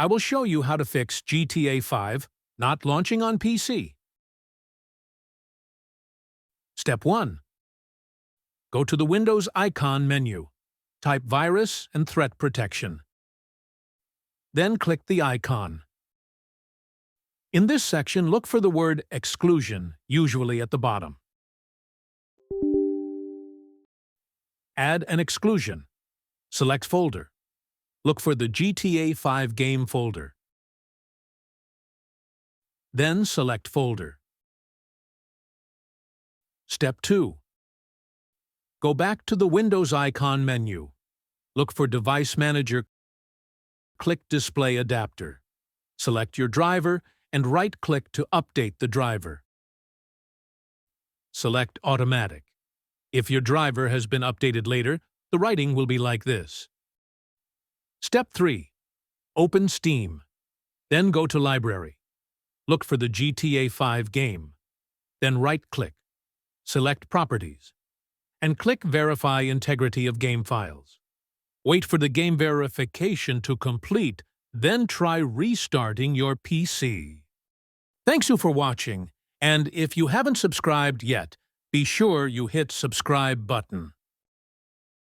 I will show you how to fix GTA 5 not launching on PC. Step 1. Go to the Windows icon menu. Type Virus and Threat Protection. Then click the icon. In this section, look for the word Exclusion, usually at the bottom. Add an exclusion. Select Folder. Look for the GTA 5 game folder. Then select Folder. Step 2. Go back to the Windows icon menu. Look for Device Manager. Click Display Adapter. Select your driver and right-click to update the driver. Select Automatic. If your driver has been updated later, the writing will be like this. Step 3. Open Steam. Then go to Library. Look for the GTA 5 game. Then right-click. Select Properties. And click Verify Integrity of Game Files. Wait for the game verification to complete, then try restarting your PC. Thanks you for watching, and if you haven't subscribed yet, be sure you hit subscribe button.